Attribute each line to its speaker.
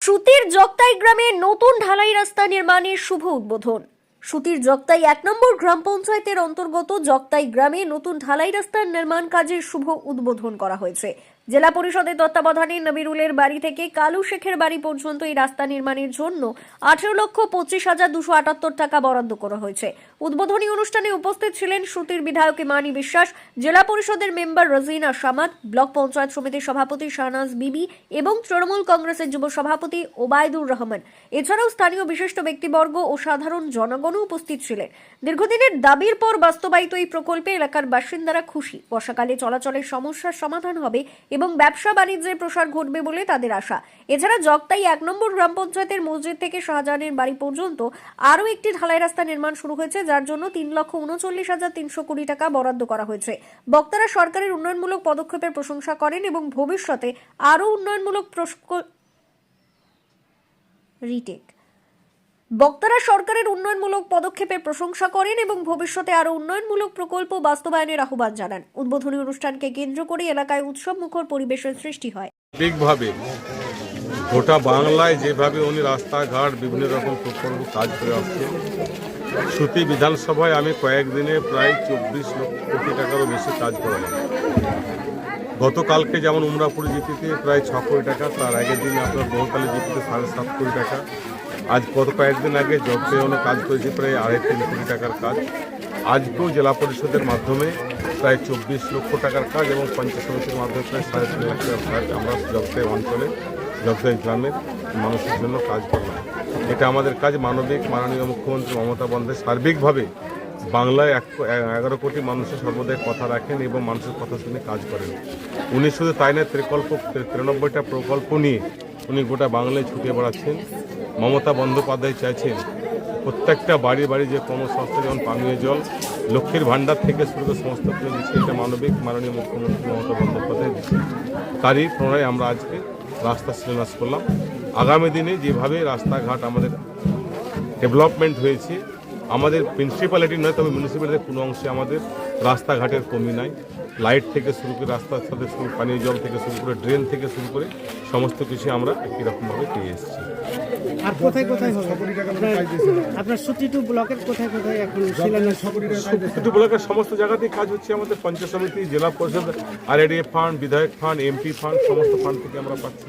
Speaker 1: সুতির জগতাই গ্রামে নতুন ঢালাই রাস্তা নির্মাণের শুভ উদ্বোধন। সুতির জগতাই 1 নম্বর গ্রাম পঞ্চায়েতের অন্তর্গত জগতাই গ্রামে নতুন ঢালাই রাস্তার নির্মাণ কাজের শুভ উদ্বোধন করা হয়েছে। জেলা পরিষদের তত্ত্বাবধানে নবিরুলের বাড়ি থেকে কালু শেখের বাড়ি পর্যন্ত এই রাস্তা নির্মাণের জন্য 18,25,278 টাকা বরাদ্দ করা হয়েছে। উদ্বোধনী অনুষ্ঠানে উপস্থিত ছিলেন সুতির বিধায়ক ইমানি বিশ্বাস, জেলা পরিষদের মেম্বার রাজিনা সামাদ, ব্লক পঞ্চায়েত সমিতির সভাপতি শাহনাজ বিবি এবং তৃণমূল কংগ্রেসের যুব সভাপতি ওবায়দুর রহমান। এছাড়াও স্থানীয় বিশিষ্ট ব্যক্তিবর্গ ও সাধারণ জনগণও উপস্থিত ছিলেন। দীর্ঘদিনের দাবির পর বাস্তবায়িত এই প্রকল্পে এলাকার বাসিন্দারা খুশি। বর্ষাকালে চলাচলের সমস্যার সমাধান হবে এবং ব্যবসা বাণিজ্যের প্রসার ঘটবে বলে তাদের আশা। এছাড়া জগতাই 1 নম্বর গ্রাম পঞ্চায়েতের মসজিদ থেকে শাহজাহানের বাড়ি পর্যন্ত আরও একটি ঢালাই রাস্তা নির্মাণ শুরু হয়েছে, যার জন্য 3,39,300 কোটি টাকা বরাদ্দ করা হয়েছে। বক্তারা সরকারের উন্নয়নমূলক পদক্ষেপের প্রশংসা করেন এবং ভবিষ্যতে আরও উন্নয়নমূলক প্রকল্প বাস্তবায়নের আহ্বান জানান। উদ্বোধনী অনুষ্ঠানকে কেন্দ্র করে এলাকায় উৎসব মুখর পরিবেশের সৃষ্টি হয়।
Speaker 2: ঠিকভাবে গোটা বাংলায় যেভাবে উনি রাস্তাঘাট বিভিন্ন রকম প্রকল্প কাজ করে আসছে, সুতি বিধানসভায় আমি কয়েকদিনে প্রায় 24 লক্ষ কোটি টাকারও বেশি কাজ করালাম। গতকালকে যেমন উমরাপুর জিপিতে প্রায় 6 কোটি টাকা, তার আগের দিনে আপনার বহুকালী জিপিতে 7.5 কোটি টাকা, আজ গত কয়েকদিন আগে জগতেও কাজ করেছি প্রায় 2.5-3 কোটি টাকার কাজ। আজকেও জেলা পরিষদের মাধ্যমে প্রায় 24 লক্ষ টাকার কাজ এবং পঞ্চায়েত সমিতির মাধ্যমে প্রায় 3.5 লাখ টাকার কাজ আমরা জগতাই অঞ্চলে জগতাই গ্রামের মানুষের জন্য কাজ করলাম। এটা আমাদের কাজ। মাননীয় মুখ্যমন্ত্রী মমতা বন্দ্যোপাধ্যায় সার্বিকভাবে বাংলায় 11 কোটি মানুষের সর্বদাই কথা রাখেন এবং মানুষের কথা শুনে কাজ করেন। উনি শুধু তাই না, 93টা প্রকল্প নিয়ে উনি গোটা বাংলায় ছুটে বেড়াচ্ছেন। মমতা বন্দ্যোপাধ্যায় চাইছেন প্রত্যেকটা বাড়ি বাড়ি যে কর্মসংস্থান, যেমন পানীয় জল, লক্ষ্মীর ভাণ্ডার থেকে শুরু করে সমস্ত কিছু দিচ্ছে। এটা মাননীয় মুখ্যমন্ত্রী মমতা বন্দ্যোপাধ্যায় দিচ্ছে। তারই প্রণয় আমরা আজকে রাস্তা শিলান্যাস করলাম। আগামী দিনে যেভাবে রাস্তাঘাট আমাদের ডেভেলপমেন্ট হয়েছে, আমাদের প্রিন্সিপালিটি নয় তবে মিউনিসিপ্যালিটির কোনো অংশে আমাদের রাস্তাঘাটের কমি নাই। লাইট থেকে শুরু করে রাস্তার সাথে শুরু, পানীয় জল থেকে শুরু করে ড্রেন থেকে শুরু করে সমস্ত কিছু আমরা একই রকমভাবে পেয়ে এসেছি।
Speaker 3: আর কোথায় কোথায় হবে আপনার সুতিটু ব্লকের কোথায় কোথায় এখন
Speaker 2: সুতিটু ব্লকের সমস্ত জায়গাতেই কাজ হচ্ছে। আমাদের পঞ্চায়েত সমিতি, জেলা পরিষদ, RDF ফান্ড, বিধায়ক ফান্ড, MP ফান্ড, সমস্ত ফান্ড থেকে আমরা পাচ্ছি।